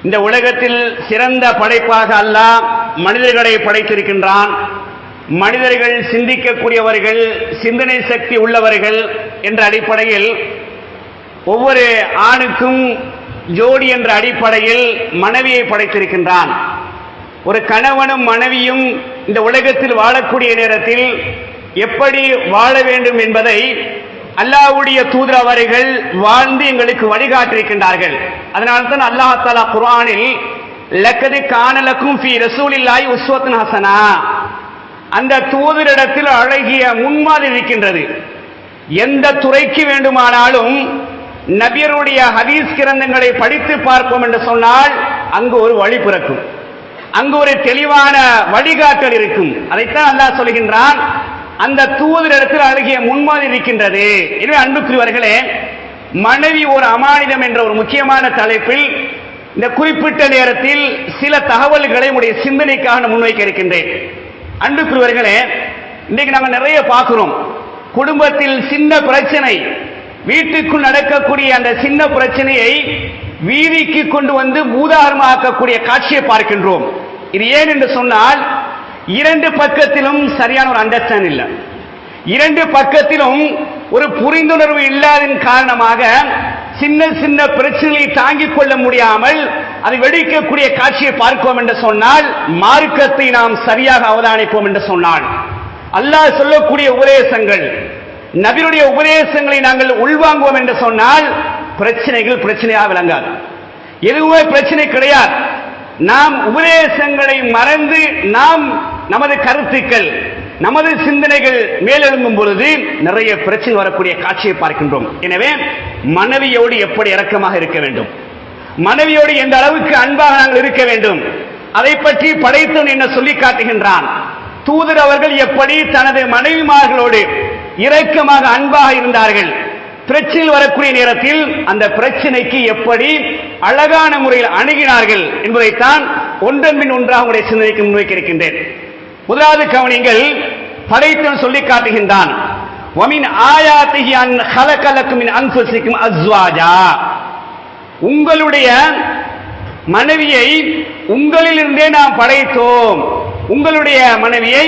இந்த உலகத்தில் சிறந்த படைப்பாக அல்லாஹ் மனிதர்களை படைத்திருக்கின்றான். மனிதர்கள் சிந்திக்கக்கூடியவர்கள், சிந்தனை சக்தி உள்ளவர்கள் என்ற அடிப்படையில் ஒவ்வொரு ஆணுக்கும் ஜோடி என்ற அடிப்படையில் மனைவியை படைத்திருக்கின்றான். ஒரு கணவனும் மனைவியும் இந்த உலகத்தில் வாழக்கூடிய நேரத்தில் எப்படி வாழ வேண்டும் என்பதை அல்லாஹ்வுடைய தூதர் அவர்கள் வாழ்ந்து எங்களுக்கு வழிகாட்டியிருக்கின்றார்கள். அதனால்தான் அல்லாஹ் தஆலா குர்ஆனில் லக்கது கான லக்கும் ஃபீ ரசூலில்லாஹி உஸ்வத்துன் ஹஸனா, அந்த தூதரிடத்தில் அழகிய முன்மாதிரி இருக்கின்றது. எந்த துறைக்கு வேண்டுமானாலும் நபியருடைய ஹதீஸ் கிரந்தங்களை படித்து பார்ப்போம் என்று சொன்னால் அங்கு ஒரு வழி பிறக்கும், அங்கு ஒரு தெளிவான வழிகாட்டல் இருக்கும். அதைத்தான் அல்லாஹ் சொல்கின்றான், அந்த தூதரிடத்தில் அழகிய முன்மாதிரி இருக்கின்றது. எனவே அன்புக்குரியவர்களே, மனைவி ஒரு அமானிதம் என்ற ஒரு முக்கியமான தலைப்பில் இந்த குறிப்பிட்ட நேரத்தில் சில தகவல்களை உடைய சிந்தனைக்காக முன்வைக்க இருக்கின்றேன். அன்புக்குரியவர்களே, இன்றைக்கு நாங்கள் நிறைய பார்க்கிறோம். குடும்பத்தில் சின்ன பிரச்சனை, வீட்டுக்குள் நடக்கக்கூடிய அந்த சின்ன பிரச்சனையை வீதிக்கு கொண்டு வந்து பூதாகரமாக்கக்கூடிய காட்சியை பார்க்கின்றோம். இது ஏன் என்று சொன்னால், இரண்டு பக்கத்திலும் சரியான ஒரு அண்டர்ஸ்டாண்ட் இல்லை, இரண்டு பக்கத்திலும் ஒரு புரிந்துணர்வு இல்லாததன் காரணமாக சின்ன சின்ன பிரச்சனைகளை தாங்கிக் கொள்ள முடியாமல் அதை வெடிக்கக்கூடிய காட்சியை பார்ப்போம் என்று சொன்னால், மார்க்கத்தை நாம் சரியாக அவதானிப்போம் என்று சொன்னால், அல்லாஹ் சொல்லக்கூடிய உபதேசங்கள், நபியுடைய உபதேசங்களை நாங்கள் உள்வாங்குவோம் என்று சொன்னால் பிரச்சனைகள் பிரச்சனையாக விளங்காது, எதுவுமே பிரச்சனை கிடையாது. நாம் உபதேசங்களை மறந்து நாம் நமது கருத்துக்கள், நமது சிந்தனைகள் மேலெழும்பும் பொழுது நிறைய பிரச்சனை வரக்கூடிய காட்சியை பார்க்கின்றோம். எனவே மனைவியோடு எப்படி இரக்கமாக இருக்க வேண்டும், மனைவியோடு எந்த அளவுக்கு அன்பாக நாங்கள் இருக்க வேண்டும், அதை பற்றி படைத்தவன் என்ன சொல்லி காட்டுகின்றான். தூதர் அவர்கள் எப்படி தனது மனைவிமார்களோடு இரக்கமாக அன்பாக இருந்தார்கள், பிரச்சனை வரக்கூடிய நேரத்தில் அந்த பிரச்சனைக்கு எப்படி அழகான முறையில் அணுகினார்கள் என்பதைத்தான் ஒன்றன் பின் ஒன்றாக உங்களுடைய சிந்தனைக்கு முன்வைக்க இருக்கின்றேன். முதலாவது கவனிங்கள், படைத்தவன் சொல்லி காட்டுகின்றான், வமின் ஆயாத்திஹி அன் ஹலக லக்கும் மின் அன்ஃபுசிக்கும் அஸ்வாஜா, உங்களுடைய மனைவியை உங்களிலிருந்தே நாம் படைத்தோம், உங்களுடைய மனைவியை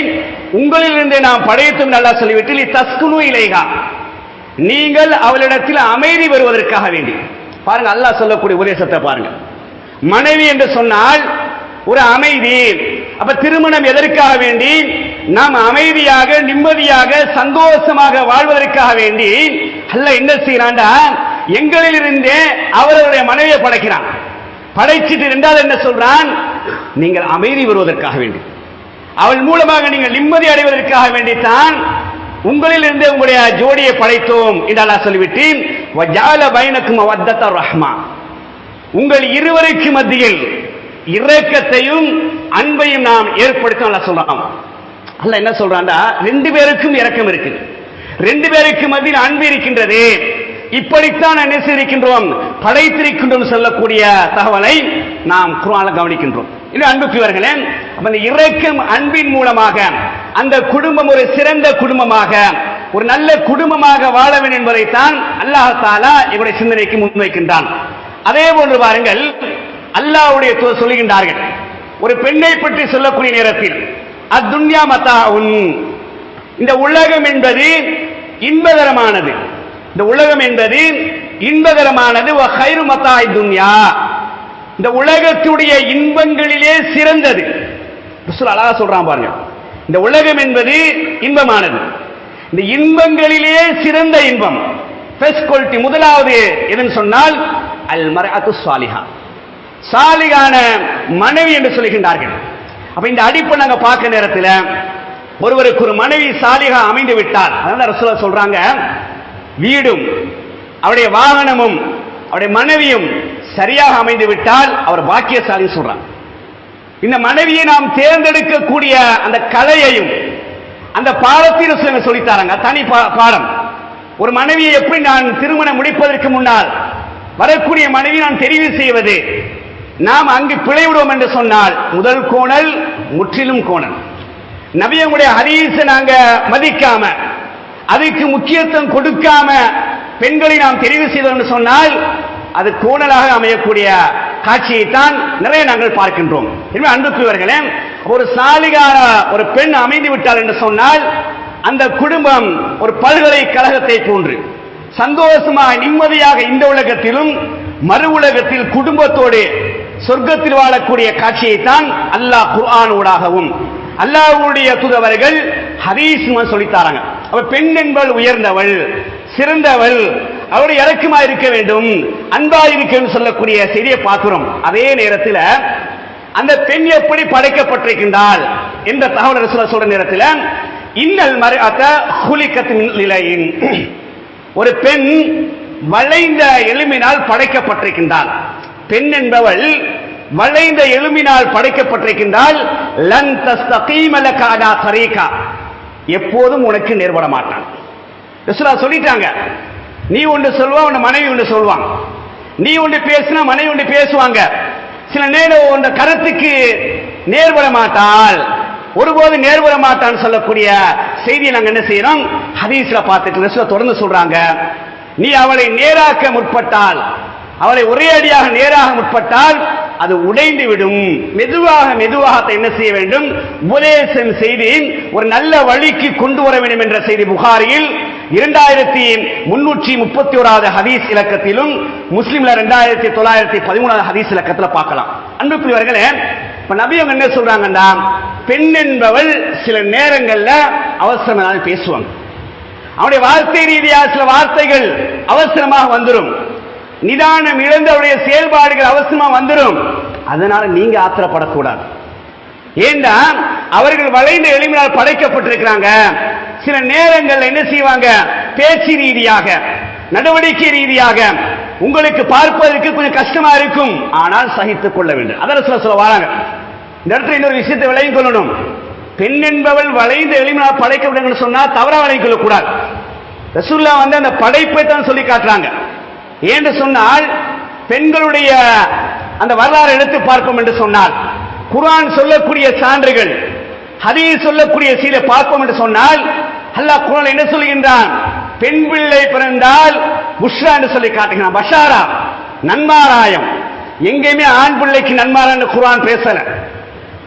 உங்களிலிருந்தே நாம் படைத்தோம் நல்லா சொல்லிவிட்டு தஸ்குனு இலைஹா, நீங்கள் அவளிடத்தில் அமைதி வருவதற்காக வேண்டி. பாருங்க, அல்லாஹ் சொல்லக்கூடிய உபதேசத்தை பாருங்க. மனைவி என்று சொன்னால் ஒரு அமைதி. அப்ப திருமணம் எதற்காக வேண்டி? நாம் அமைதியாக, நிம்மதியாக, சந்தோஷமாக வாழ்வதற்காக வேண்டி அல்லாஹ் என்ன செய்யறான்டா, எங்களிலிருந்தே அவருடைய மனைவியை படைக்கிறான். படைச்சிட்டு இருந்தால் என்ன சொல்றான், நீங்கள் அமைதி வருவதற்காக வேண்டி, அவள் மூலமாக நீங்கள் நிம்மதி அடைவதற்காக வேண்டித்தான் உங்களில் இருந்து உங்களுடைய ஜோடியை படைத்தோம் என்று அல்லாஹ் சொல்லிவிட்டு வஜால பைனக்கும் மவத்தத ரஹ்மா, உங்கள் இருவருக்கு மத்தியில் இரக்கத்தையும் அன்பையும் நாம் ஏற்படுத்த அல்லாஹ் சொல்றான். அல்லாஹ் என்ன சொல்றான்டா, ரெண்டு பேருக்கும் இரக்கம் இருக்கு, ரெண்டு பேருக்கு மத்தியில் அன்பு இருக்கின்றது, இப்படித்தான் என்ன செய்திருக்கின்றோம், படைத்திருக்கின்றோம் சொல்லக்கூடிய தகவலை நாம் குர்ஆனில் கவனிக்கின்றோம். இன்னும் அன்புக்குரியவர்களே, அந்த இரக்கம் அன்பின் மூலமாக அந்த குடும்பம் ஒரு சிறந்த குடும்பமாக, ஒரு நல்ல குடும்பமாக வாழ வேண்டும் என்பதைத்தான் அல்லாஹ் தஆலா இவருடைய சிந்தனைக்கு முன்வைக்கின்றான். அதே போன்று பாருங்கள், அல்லாஹ்வுடைய தூதர் சொல்லுகின்றார்கள், ஒரு பெண்ணை பற்றி சொல்லக்கூடிய நேரத்தில் அத்துன்யா மதாஉன், இந்த உலகம் என்பது இன்பகரமானது, இந்த உலகம் என்பது இன்பகரமானது, வ கைரு மதாஇ துன்யா, இந்த உலகத்துடைய இன்பங்களிலே சிறந்தது. ரசூல் அழகா சொல்றான் பாருங்க, இந்த உலகம் என்பது இன்பமானது, இந்த இன்பங்களிலே சிறந்த இன்பம் ஃபர்ஸ்ட் குவாலிட்டி, முதலாவது எதுன்னு சொன்னால் அல் மர்அத்து ஸாலிஹா, சாலிகான மனைவி என்று சொல்கின்றார்கள். அப்ப இந்த அடிப்படை நாங்க பார்க்க நேரத்தில் ஒருவருக்கு ஒரு மனைவி சாலிகா அமைந்து விட்டால், அதனால ரசூல் சொல்றாங்க, வீடும் அவருடைய வாகனமும் அவருடைய மனைவியும் சரியாக அமைந்து விட்டால் அவர் பாக்கியசாலி சொல்றாங்க. இந்த மனைவியை நாம் தேர்ந்தெடுக்கக்கூடிய அந்த கலையையும் அந்த பாடத்தையும் சொல்லித்தாராங்க, தனி பாடம். ஒரு மனைவியை எப்படி நான் திருமணம் முடிப்பதற்கு முன்னால் வரக்கூடிய மனைவி நான் தெரிவு செய்வது, நாம் அங்கு பிழைவிடுவோம் என்று சொன்னால் முதல் கோணல் முற்றிலும் கோணல். நபியுடைய ஹதீஸை நாங்க மதிக்காம, அதுக்கு முக்கியத்துவம் கொடுக்காம பெண்களை நாம் தெரிவு செய்தோம் என்று சொன்னால் அது கோணலாக அமையக்கூடிய காட்சியை தான் நிறைய நாங்கள் பார்க்கின்றோம். எனவே அன்புக்குரியவர்களே, ஒரு சாலிகான ஒரு பெண் அமைந்து விட்டால் என்று சொன்னால் அந்த குடும்பம் ஒரு பல்கலைக்கழகத்தை போன்று சந்தோஷமாக நிம்மதியாக இந்த உலகத்திலும் மறு உலகத்தில் குடும்பத்தோடு சொர்க்கத்தில் வாழக்கூடிய காட்சியை தான் அல்லாஹ் குர்ஆன் ஊடாகவும் அல்லாஹ்வுடைய தூதர்கள் ஹதீஸ் சொல்லித்தாராங்க. அவ பெண் என்பவள் உயர்ந்தவள், சிறந்தவள், அவருடைய இறக்கமா இருக்க வேண்டும், அன்பா இருக்க வேண்டும் சொல்லக்கூடிய செய்தியை பார்க்கிறோம். அதே நேரத்தில் அந்த பெண் எப்படி படைக்கப்பட்டிருக்கின்றாள் என்ற தகவல் ரசூலுல்லாஹ் சொல்ற நேரத்தில் இன்னல் மர்அத குலிகத் மின் லிலைன், ஒரு பெண் வளைந்த எலும்பினால் படைக்கப்பட்டிருக்கின்றாள். பெண் என்பவள் வளைந்த எலும்பினால் படைக்கப்பட்டிருக்கின்றால் லன் தஸ்தகீம லக அலா தரீகா, எப்போதும் உனக்கு நேர்பட மாட்டான். ரசூலுல்லாஹ் சொல்லிட்டாங்க, நீ ஒன்று சொல்வா, உன் மனைவி ஒன்று சொல்வாங்க, நீ ஒன்று பேசினா மனைவி ஒன்று பேசுவாங்க. சில நேரம் உன் கருத்துக்கு நேர்பட மாட்டாள், ஒருபோது நேர்பட மாட்டான்னு சொல்லக்கூடிய செய்தியை நாங்கள் என்ன செய்யறோம், ஹதீஸ்ல பார்த்துட்டு ரசூலுல்லாஹ் தொடர்ந்து சொல்றாங்க, நீ அவளை நேராக்க முற்பட்டால், அவளை ஒரே அடியாக நேராக முற்பட்டால் அது உடைந்து விடும். மெதுவாக மெதுவாக என்ன செய்ய வேண்டும், உபதேசம் செய்து ஒரு நல்ல வழிக்கு கொண்டு வர வேண்டும் என்ற செய்தி புகாரியில் 2331வது ஹதீஸ் இலக்கத்திலும் முஸ்லிம்ல 2913வது ஹதீஸ் இலக்கத்தில் பார்க்கலாம். அன்புக்குரியவர்களே, இப்ப நபி அவங்க என்ன சொல்றாங்கன்னா, பெண் என்பவள் சில நேரங்கள்ல அவசரமாக பேசுவாங்க, அவனுடைய வார்த்தை ரீதியாக சில வார்த்தைகள் அவசரமாக வந்துடும், நிதானம் இழந்தவருடைய செயல்பாடுகள் அவசரமா வந்துடும். அதனால நீங்க ஆத்திரப்படக்கூடாது. ஏண்டா அவர்கள் வளைந்த எளிமையால் படைக்கப்பட்டிருக்கிறாங்க. சில நேரங்கள் என்ன செய்வாங்க, பேச்சு ரீதியாக நடவடிக்கை ரீதியாக உங்களுக்கு பார்ப்பதற்கு கொஞ்சம் கஷ்டமா இருக்கும், ஆனால் சகித்துக் கொள்ள வேண்டும். அதற்கு சொல்ல வராங்க. இந்த இடத்துல இன்னொரு விஷயத்தை விளங்கிக் கொள்ளணும். பெண் என்பவள் வளைந்த எளிமையால் படைக்கப்படும் சொன்னா தவறா விளங்கிக் கொள்ளக்கூடாது. ரசூலுல்லாஹ் அந்த படைப்பை தான் சொல்லி காட்டுறாங்க. ஏன்னு சொன்னால் பெண்களுடைய அந்த வரலாறு எடுத்து பார்ப்போம் என்று சொன்னால், குர்ஆன் சொல்லக்கூடிய சான்றுகள், ஹதீஸ் சொல்லக்கூடிய செய்தியை பார்ப்போம் என்று சொன்னால், அல்லாஹ் குர்ஆன் என்ன சொல்கின்றான், பெண் பிள்ளை பிறந்தால் புஷ்ரா என்று சொல்லி காட்டுகிறான். பஷாரா, நன்மாராயம். எங்கேயுமே ஆண் பிள்ளைக்கு நன்மாராயம் குர்ஆன் பேசல.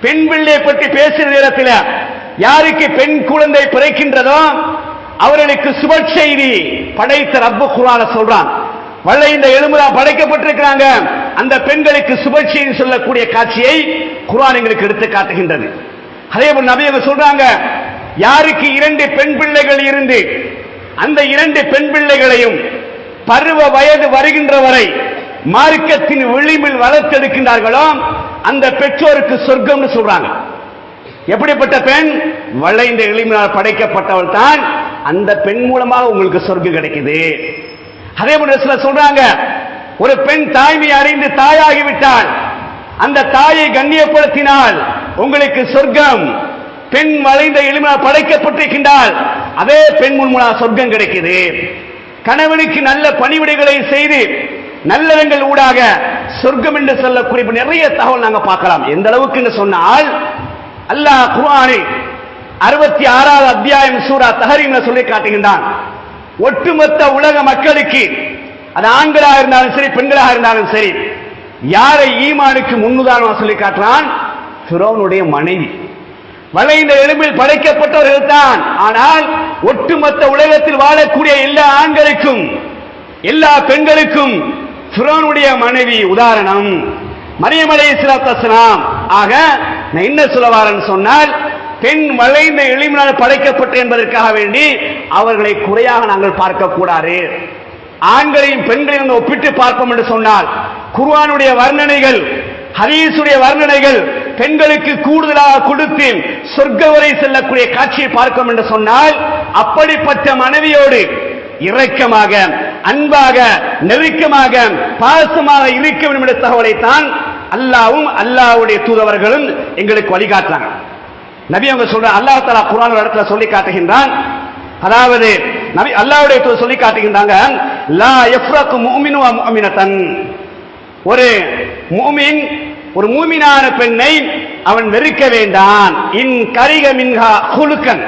பெண் பிள்ளை பற்றி பேசுகிற நேரத்தில் யாருக்கு பெண் குழந்தை பிறக்கின்றதோ அவர்களுக்கு சுப செய்தி படைத்த ரப்பு குர்ஆன சொல்றான். வளைந்த எலும்புலா படைக்கப்பட்டிருக்கிறாங்க, அந்த பெண்களுக்கு சுப செய்தி சொல்லக்கூடிய காட்சியை குர்ஆன் எங்களுக்கு எடுத்து காட்டுகின்றது. அதே போல் நபி அவங்க சொல்றாங்க, யாருக்கு 2 பெண் பிள்ளைகள் இருந்து அந்த 2 பெண் பிள்ளைகளையும் பருவ வயது வருகின்ற வரை மார்க்கத்தின் விளிம்பில் வளர்த்தெடுக்கின்றார்களோ அந்த பெற்றோருக்கு சொர்க்கம் சொல்றாங்க. எப்படிப்பட்ட பெண், வளைந்த எளிமையால் படைக்கப்பட்டவள் தான், அந்த பெண் மூலமாக உங்களுக்கு சொர்க்கம் கிடைக்குது. அதே போல சொல்றாங்க, ஒரு பெண் தாய்மை அறிந்து தாயாகிவிட்டால் அந்த தாயை கண்ணியப்படுத்தினால் உங்களுக்கு சொர்க்கம். பெண் வளைந்த எளிமையால் படைக்கப்பட்டிருக்கின்றால் அதே பெண் மூலமாக சொர்க்கம் கிடைக்குது. கணவனுக்கு நல்ல பணிவிடைகளை செய்து நல்லறங்கள் ஊடாக சொர்க்கம் என்று சொல்லக்கூடிய நிறைய தகவல் நாங்கள் பார்க்கலாம். எந்த அளவுக்கு என்று சொன்னால், அல்லாஹ் குர்ஆனில் 66வது அத்தியாயம் சூரா தஹரீம்ல சொல்லி காட்டுகின்றான், ஒட்டுமொத்த உலக மக்களுக்கு, அது ஆண்களாக இருந்தாலும் சரி பெண்களாக இருந்தாலும் சரி, யாரை ஈமானுக்கு முன்னுதாரணமாக சொல்லி காட்டுறான், ஃபிரௌனுடைய மனைவி. வளைந்த எலும்பில் படைக்கப்பட்டவர்கள் தான், ஆனால் ஒட்டுமொத்த உலகத்தில் வாழக்கூடிய எல்லா ஆண்களுக்கும் எல்லா பெண்களுக்கும் ஃபிரௌனுடைய மனைவி உதாரணம் மரியம் அலைஹிஸ்ஸலாத்து வஸ்ஸலாம். ஆக நான் என்ன சொல்ல வரேன்னு சொன்னால், பெண் வளைந்த எளிமையால் படைக்கப்பட்ட என்பதற்காக வேண்டி அவர்களை குறையாக நாங்கள் பார்க்க கூடாது. ஆண்களையும் பெண்களையும் ஒப்பிட்டு பார்ப்போம் என்று சொன்னால், குர்ஆனுடைய வர்ணனைகள், ஹதீஸுடைய வர்ணனைகள் பெண்களுக்கு கூடுதலாக கொடுத்து சொர்க்க வரை செல்லக்கூடிய காட்சியை பார்க்கும் என்று சொன்னால், அப்படிப்பட்ட மனைவியோடு இரக்கமாக, அன்பாக, நெருக்கமாக, பாசமாக இருக்க வேண்டும் என்ற தகவலைத்தான் அல்லாஹ்வும் அல்லாஹ்வுடைய தூதர்களும் எங்களுக்கு வழிகாட்டுறாங்க. நபி அவங்க சொல்ற, அல்லாஹ் தஆலா குர்ஆன் இடத்துல சொல்லி காட்டுகின்றான், அதாவது நபி அல்லாஹ்வுடைய தூதர் சொல்லி காட்டுகின்றாங்க, லா யஃப்ரகு முஃமினு வ முஃமினத்தன், ஒரு முஃமின் ஒரு மூமினான பெண்ணை அவன் வெறுக்க வேண்டான். இன் கரிக மின்ஹா குலுக்கன்,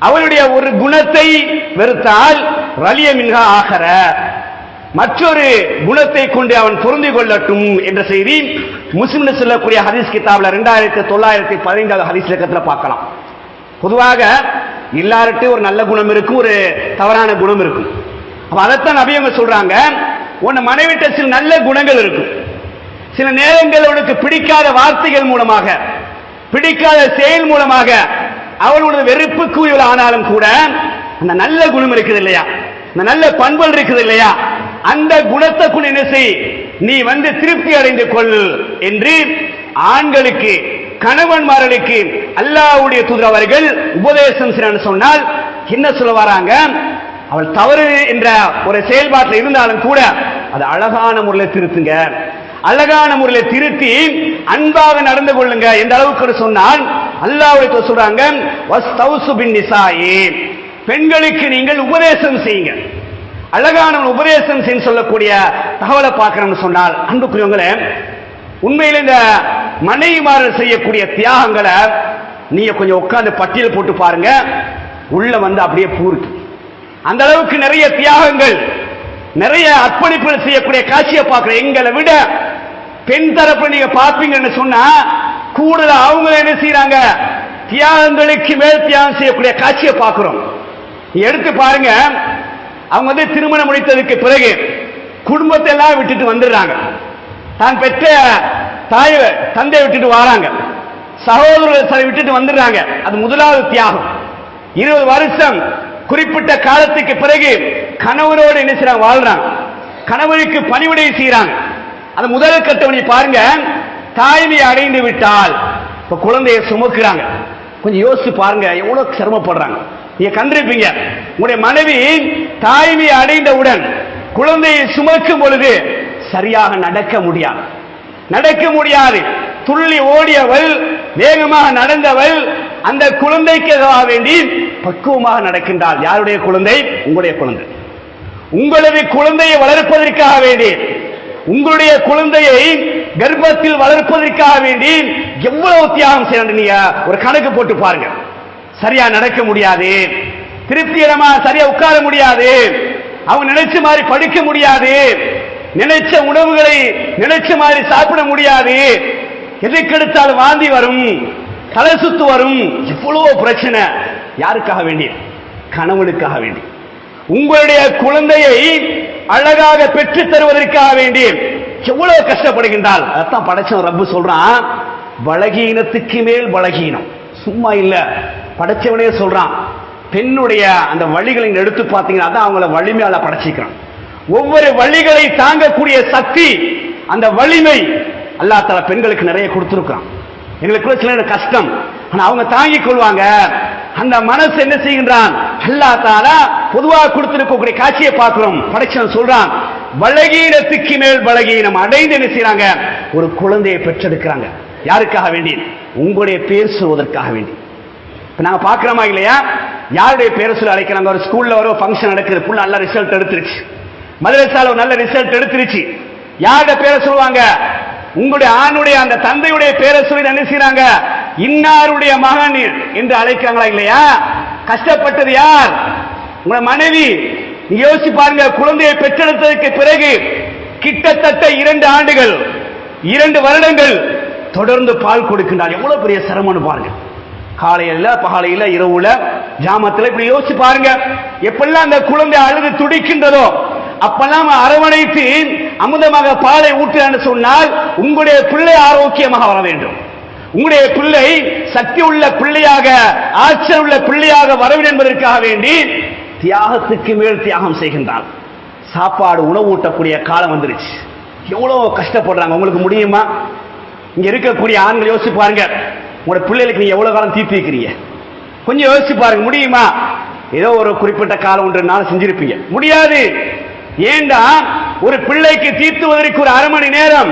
அவளுடைய ஒரு குணத்தை வெறுத்தால் ரலிய மின்ஹா ஆகர, மற்றொரு குணத்தை கொண்டு அவன் பொருந்திக் கொள்ளட்டும் என்ற செய்தி முஸ்லிம்ல சொல்லக்கூடிய ஹதீஸ் கிதாப்ல 2915 ஹதீஸ் இலக்கத்துல பார்க்கலாம். பொதுவாக எல்லார்ட்டையும் ஒரு நல்ல குணம் இருக்கும், ஒரு தவறான குணம் இருக்கும். அப்ப அதைத்தான் நபி அவங்க சொல்றாங்க, உன்னை மனைவிட்ட சில நல்ல குணங்கள் இருக்கும். சில நேரங்கள் உனக்கு பிடிக்காத வார்த்தைகள் மூலமாக, பிடிக்காத செயல் மூலமாக அவளுடைய வெறுப்புக்கு ஆனாலும் கூட அந்த நல்ல குணம் இருக்குது இல்லையா, அந்த நல்ல பண்புகள் இருக்குது இல்லையா, அந்த குணத்தை கொண்டு என்ன செய், நீ திருப்தி அடைந்து கொள் என்று ஆண்களுக்கு, கணவன்மார்களுக்கு அல்லாஹ்வுடைய தூதர் அவர்கள் உபதேசம் செய்யணும்னு சொன்னால் என்ன சொல்ல வராங்க, அவள் தவறு என்ற ஒரு செயல்பாட்டில் இருந்தாலும் கூட அது அழகான முறையில் திருத்துங்க, அழகான முறையில் திருத்தி அன்பாக நடந்து கொள்ளுங்க என்ற அளவுக்கு சொன்னால் அல்லாஹ்வுடைய தூதர் சொல்றாங்க, வஸ்தௌசு பின் நிசாயி, பெண்களுக்கு நீங்கள் உபதேசம் செய்யுங்க, அழகான உபதேசம் செய்ய சொல்லக்கூடிய தகவலை பார்க்கணும்னு சொன்னால் அன்புக்குரியவங்களே, உண்மையில் இந்த மனைவிமார்கள் செய்யக்கூடிய தியாகங்களை நீங்க கொஞ்சம் உட்கார்ந்து பட்டியல் போட்டு பாருங்க, உள்ள அப்படியே பூருக்கு. அந்த அளவுக்கு நிறைய தியாகங்கள், நிறைய அர்ப்பணிப்புகள் செய்யக்கூடிய காட்சியை பார்க்கிற எங்களை விட பெண் தரப்பு நீங்க பார்ப்பீங்கன்னு சொன்னா கூடுதல் அவங்க என்ன செய்யறாங்க, தியாகங்களுக்கு மேல் தியாகம் செய்யக்கூடிய காட்சியை பார்க்கிறோம். எடுத்து பாருங்க, அவங்க திருமணம் முடித்ததுக்கு பிறகு குடும்பத்தை எல்லாம் விட்டுட்டு வந்துடுறாங்க, தான் பெற்ற தாய் தந்தை விட்டுட்டு வராங்க, சகோதரர்களை விட்டுட்டு வந்துடுறாங்க. அது முதலாவது தியாகம். 20 வருஷம் குறிப்பிட்ட காலத்துக்கு பிறகு கணவரோடு என்ன செய்றாங்க, வாழ்றாங்க, கணவனுக்கு பணிவிடை செய்யறாங்க. அந்த முதல் கட்டவனை பாருங்க, தாய்மை அடைந்து விட்டால் இப்ப குழந்தையை சுமக்குறாங்க. கொஞ்சம் யோசிச்சு பாருங்க எவ்வளவு சிரமப்படுறாங்க. நீங்க கண்டிருப்பீங்க, உங்களுடைய மனைவி தாய்மை அடைந்தவுடன் குழந்தையை சுமக்கும் பொழுது சரியாக நடக்க முடியாது, துள்ளி ஓடியவள், வேகமாக நடந்தவள், அந்த குழந்தைக்காக வேண்டி பக்குவமாக நடக்கின்றாள். யாருடைய குழந்தை? உங்களுடைய குழந்தை. உங்களது குழந்தையை வளர்ப்பதற்காக வேண்டி, உங்களுடைய குழந்தையை கர்ப்பத்தில் வளர்ப்பதற்காக வேண்டி எவ்வளவு தியாகம் செய்யணும் நீங்க ஒரு கணக்கு போட்டு பாருங்க. சரியா நடக்க முடியாது, திருப்திகரமா சரியா உட்கார முடியாது, அவங்க நினைச்ச மாதிரி படிக்க முடியாது, நினைச்ச உணவுகளை நினைச்ச மாதிரி சாப்பிட முடியாது, எதுக்கெடுத்தாலும் வாந்தி வரும், தலை சுத்து வரும், எவ்வளவு பிரச்சனை. யாருக்காக வேண்டி? கணவனுக்காக வேண்டி. உங்களுடைய குழந்தையை அழகாக பெற்று தருவதற்காக வேண்டி எவ்வளவு கஷ்டப்படுகின்றால். அதான் படைச்சவன் ரப்பு சொல்றான், பலகீனத்துக்கு மேல் பலகீனம். சும்மா இல்ல, படைச்சவனே சொல்றான், பெண்ணுடைய அந்த வழிகளை எடுத்து பார்த்தீங்கன்னா தான் அவங்கள வலிமையால படைச்சிக்கிறான். ஒவ்வொரு வழிகளை தாங்கக்கூடிய சக்தி, அந்த வலிமை அல்லாஹ் தஆலா பெண்களுக்கு நிறைய கொடுத்திருக்கிறான். எங்களுக்குள்ள சில கஷ்டம், ஆனா அவங்க தாங்கிக் கொள்வாங்க. அந்த மனசு என்ன செய்கின்றான், அல்லாஹ் தஆலா பொதுவாக கொடுத்திருக்கக்கூடிய காட்சியை பார்க்கிறோம். படைச்சவன் சொல்றான், பலகீனத்துக்கு மேல் பலகீனம் அடைந்து என்ன செய்யறாங்க, ஒரு குழந்தையை பெற்றெடுக்கிறாங்க. யாருக்காக வேண்டி? உங்களுடைய பேர் சொல்வதற்காக வேண்டி. நாங்க பாக்குறோமா இல்லையா, யாருடைய பேரை சொல்லி அழைக்கிறாங்க. ஒரு ஸ்கூல்ல ஒரு ஃபங்க்ஷன் நடக்குது, புள்ள நல்ல ரிசல்ட் எடுத்துருச்சு, மதரசால ஒரு நல்ல ரிசல்ட் எடுத்துருச்சு, யாருடைய பேரை சொல்லுவாங்க? உங்களுடைய ஆணுடைய அந்த தந்தையுடைய பேரை சொல்லி என்ன செய்யறாங்க, இன்னாருடைய மகன் என்று அழைக்கிறாங்களா இல்லையா? கஷ்டப்பட்டது யார்? உங்க மனைவி. நீங்க யோசிச்சு பாருங்க, குழந்தையை பெற்றெடுத்ததற்கு பிறகு கிட்டத்தட்ட 2 ஆண்டுகள் 2 வருடங்கள் தொடர்ந்து பால் கொடுக்கின்றார். எவ்வளவு பெரிய சிரமம்னு பாருங்க. காலையில பகலையில இரவுல ஜாமத்துல இப்படி யோசிச்சு பாருங்க. எப்பெல்லாம் அந்த குழந்தை அழுது துடிக்கின்றதோ அப்பெல்லாம் அரவணைத்து அமுதமாக பாலை ஊற்றுன்னு சொன்னால் உங்களுடைய பிள்ளை ஆரோக்கியமாக வர வேண்டும். உங்களுடைய பிள்ளை சக்தி உள்ள பிள்ளையாக, ஆற்றல் உள்ள பிள்ளையாக வர வேண்டும் என்பதற்காக வேண்டி தியாகத்துக்கு மேல் தியாகம் செய்கின்றான். சாப்பாடு உணவு ஊட்டக்கூடிய காலம் வந்துருச்சு. எவ்வளவு கஷ்டப்படுறாங்க. உங்களுக்கு முடியுமா? இங்க இருக்கக்கூடிய ஆண்கள் யோசிச்சு பாருங்க, உங்களோட பிள்ளைகளுக்கு நீங்க எவ்வளவு காலம் தீர்த்து வைக்கிறீங்க? கொஞ்சம் யோசிச்சு பாருங்க. முடியுமா? ஏதோ ஒரு குறிப்பிட்ட காலம் 1 நாள் செஞ்சிருப்பீங்க. முடியாது. ஏண்டா ஒரு பிள்ளைக்கு தீர்த்துவதற்கு ஒரு 1/2 மணி நேரம்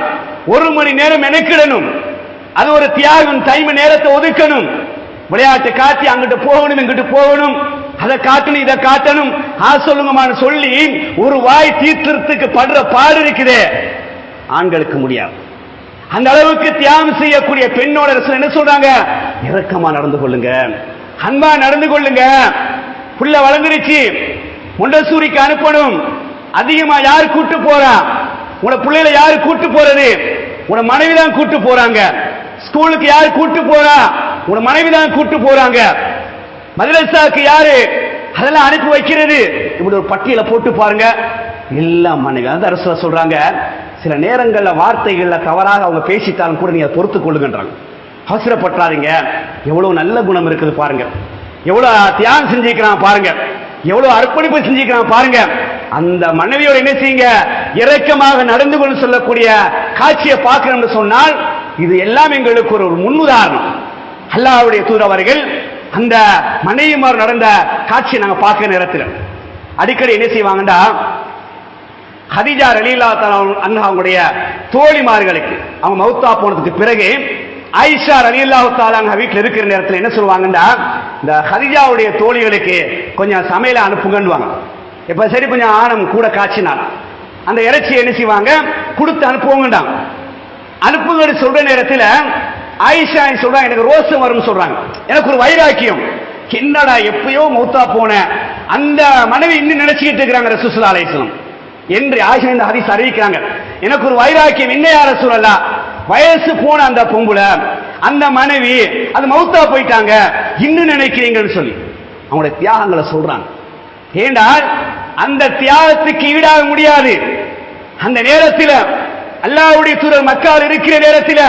1 மணி நேரம் மெனக்கிடணும். அது ஒரு தியாகம். டைம் நேரத்தை ஒதுக்கணும். விளையாட்டு காட்டி அங்கிட்டு போகணும், இங்கிட்டு போகணும், அதை காட்டணும், இதை காட்டணும், சொல்லுங்கம்மான்னு சொல்லி ஒரு வாய் தீர்த்துறதுக்கு படுற பாடு இருக்குதே, ஆண்களுக்கு முடியாது. அந்த அளவுக்கு தியாகம் செய்யக்கூடிய பெண்ணோட என்ன சொல்றாங்க, இரக்கமா நடந்து கொள்ளுங்க, அன்பா நடந்து கொள்ளுங்க. புள்ள வளர்ந்துருச்சு, முண்டசூரிக்கு அனுப்பணும், அதிகமா யார் கூட்டு போறா? உன பிள்ளைகளை யாரு கூட்டு போறது? உன மனைவி தான் கூட்டு போறாங்க. ஸ்கூலுக்கு யாரு கூட்டு போறா? உன மனைவி தான் கூட்டு போறாங்க. மதரசாக்கு யாரு அதெல்லாம் அனுப்பி வைக்கிறது? இப்படி ஒரு பட்டியலை போட்டு பாருங்க, எல்லாம் மனைவி. அந்த அரசு சொல்றாங்க, சில நேரங்கள்ல வார்த்தைகள்ல தவறாக அவங்க பேசிட்டாலும் கூட நீங்க பொறுத்து கொள்ளுங்கன்றாங்க. அவசரப்பட்டாதீங்க. எவ்வளவு நல்ல குணம் இருக்குது பாருங்க, எவ்வளவு தியாகம் செஞ்சுக்கிறான் பாருங்க, எவ்வளவு அர்ப்பணிப்பு செஞ்சுக்கிறான் பாருங்க. அந்த மனைவியோட என்ன செய்யுங்க, இரக்கமாக நடந்து கொண்டு சொல்லக்கூடிய காட்சியை பார்க்கணும்னு சொன்னால் இது எல்லாம் எங்களுக்கு ஒரு முன்னுதாரணம். அல்லாஹ்வுடைய தூதர் அவர்கள் அந்த மனைவிமார் நடந்த காட்சியை நாங்க பார்க்கிற நேரத்தில் அடிக்கடி என்ன செய்வாங்கடா, ஹதீஜா ரலியல்லாஹு தஆலா அன்ஹாவுடைய தோழிமார்களுக்கு அவங்க மௌத்தா போனதுக்கு பிறகு ஆயிஷா ரலியல்லாஹு தஆலா அன்ஹா வீட்டில் இருக்கிற நேரத்தில் என்ன சொல்லுவாங்கடா, இந்த ஹதீஜாவுடைய தோழிகளுக்கு கொஞ்சம் சமையலை அனுப்புங்கன்னுவாங்க. இப்ப சரி கொஞ்சம் ஆணம் கூட காய்ச்சினால் அந்த இறைச்சி என்ன செய்வாங்க, கொடுத்து அனுப்புவாங்கடாங்க. அனுப்புங்கன்னு சொல்ற நேரத்தில் ஆயிஷா சொல்றாங்க, எனக்கு ரோசம் வரும்னு சொல்றாங்க. எனக்கு ஒரு வைராக்கியம், என்னடா எப்பயோ மௌத்தா போன அந்த மனைவி இன்னும் நினைச்சுக்கிட்டு இருக்கிறாங்க ரசூலுல்லாஹி ஸல்லல்லாஹு அலைஹி வஸல்லம் என்று ஆயிஷா இந்த ஹதீஸ் அறிவிக்கிறாங்க. எனக்கு ஒரு வைராக்கியம், என்ன யா ரசூலல்லாஹ், வயசு போன அந்த பொம்புல அந்த மனைவி அது மௌத்தா போயிட்டாங்க, இன்னும் நினைக்கிறீங்கன்னு சொல்லி அவங்களுடைய தியாகங்களை சொல்றாங்க. ஏண்டால் அந்த தியாகத்துக்கு ஈடாக முடியாது. அந்த நேரத்தில் அல்லாஹ்வுடைய தூதர் மக்காவில் இருக்கிற நேரத்தில்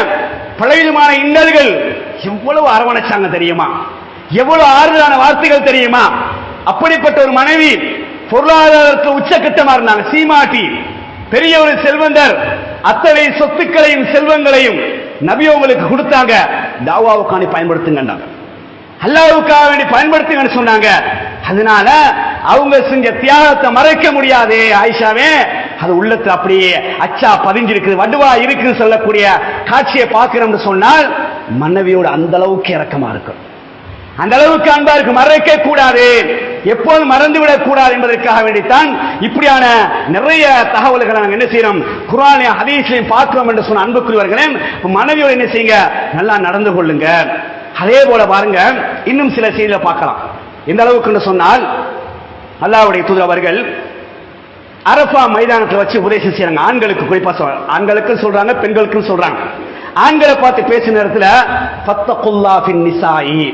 பலவிதமான இன்னல்கள் எவ்வளவு அரவணைச்சாங்க தெரியுமா, எவ்வளவு ஆறுதலான வார்த்தைகள் தெரியுமா. அப்படிப்பட்ட ஒரு மனைவி பொருளாதாரத்தில் உச்சக்கட்டமா இருந்தாங்க, சீமாட்டி, பெரிய ஒரு செல்வந்தர். அத்தனை சொத்துக்களையும் செல்வங்களையும் நபி உங்களுக்கு கொடுத்தாங்க, தாவாவுக்காண்டி பயன்படுத்துங்க, அல்லாஹ்வுக்காக வேண்டி பயன்படுத்துங்கன்னு சொன்னாங்க. அதனால அவங்க செஞ்ச தியாகத்தை மறைக்க முடியாது ஆயிஷாவே, அது உள்ளத்துல அப்படியே அச்சா பதிஞ்சிருக்கு, வடுவா இருக்கு சொல்லக்கூடிய காட்சியை பார்க்கிறோம்னு சொன்னால் மனைவியோட அந்த அளவுக்கு இரக்கமா இருக்கும், அந்த அளவுக்கு அன்பா இருக்கு, மறைக்க கூடாது, எப்போதும் மறந்து விடக் கூடாது என்பதற்காக வேண்டித்தான் இப்படியான நிறைய தகவல்களை நாங்கள் என்ன செய்யறோம், குர்ஆனையும் ஹதீஸையும் பார்க்கிறோம் என்று சொன்ன அன்புக்குரியவர்களே, மனைவியோட என்ன செய்யுங்க, நல்லா நடந்து கொள்ளுங்க. அதே போல பாருங்க, இன்னும் சில செய்திகளை பார்க்கலாம். எந்த அளவுக்கு சொன்னால் அல்லாஹ்வுடைய தூதர் அவர்கள் அரஃபா மைதானத்தில் வச்சு உபதேசம் செய்யறாங்க. ஆண்களுக்கு குறிப்பா ஆண்களுக்கு சொல்றாங்க, பெண்களுக்கு சொல்றாங்க. ஆண்களை பார்த்து பேசின நேரத்தில் ஃபத்தகுல்லாஹ் ஃபின் நிசாஇ,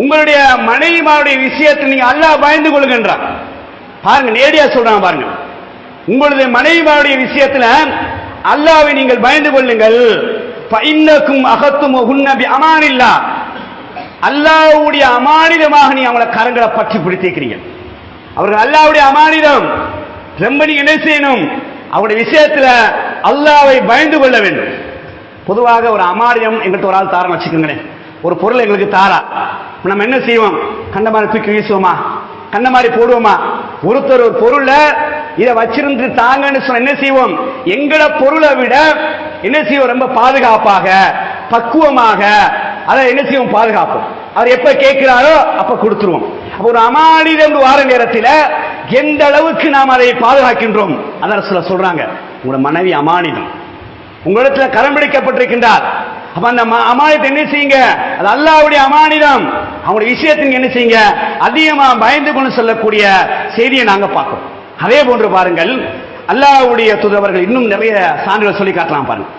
உங்களுடைய மனைவிமாருடைய விஷயத்தில் நீங்க அல்லாஹ் பயந்து கொள்ளுங்கன்றாங்க. பாருங்க, நேரடியா சொல்றாங்க பாருங்க, உங்களுடைய மனைவிமாருடைய விஷயத்தில் அல்லாஹ்வை நீங்கள் பயந்து கொள்ளுங்கள். ஃபஇன்னக்கும் அகத்துமுஹுன்ன பிஅமானில்லாஹ், அல்லாஹ்வுடைய அமானிதமாக நீ அவங்கள கரங்களை பற்றி பிடித்திருக்கிறீங்க. அவர்கள் அல்லாஹ்வுடைய அமானிதம். ரொம்ப நீங்க என்ன செய்யணும், அவருடைய விஷயத்துல அல்லாஹ்வை பயந்து கொள்ள வேண்டும். பொதுவாக ஒரு அமானிதம் எங்கள்கிட்ட ஒரு ஆள் தாரன்னு வச்சுக்கோங்களேன், ஒரு பொருள் எங்களுக்கு தாரா, நம்ம என்ன செய்வோம், கண்ட மாதிரி தூக்கி வீசுவோமா, கண்ட மாதிரி போடுவோமா? ஒருத்தர் ஒரு பொருளை இதை வச்சிருந்து தாங்கன்னு சொன்ன என்ன செய்வோம், எங்கட பொருளை விட என்ன செய்வோம், ரொம்ப பாதுகாப்பாக பக்குவமாக அதை என்ன செய்வோம், பாதுகாப்போம். அவர் எப்ப கேட்கிறாரோ அப்ப கொடுத்துருவோம். ஒரு அமானிதம் வார நேரத்தில் எந்த அளவுக்கு நாம் அதை பாதுகாக்கின்றோம், அதான் சொல்றாங்க, உங்களோட மனைவி அமானிதம், உங்களிடத்துல கரம் பிடிக்கப்பட்டிருக்கின்றார். அப்ப அந்த அமானிதத்தை என்ன செய்யுங்க, அது அல்லாஹ்வுடைய அமானிதம், அவங்களுடைய விஷயத்துக்கு என்ன செய்யுங்க, அதிகமா பயந்து கொண்டு சொல்லக்கூடிய செய்தியை நாங்க பார்க்கிறோம். அதே போன்று பாருங்கள், அல்லாஹ்வுடைய தூதர் அவர்கள் இன்னும் நிறைய சான்றுகள் சொல்லி காட்டலாம் பாருங்க.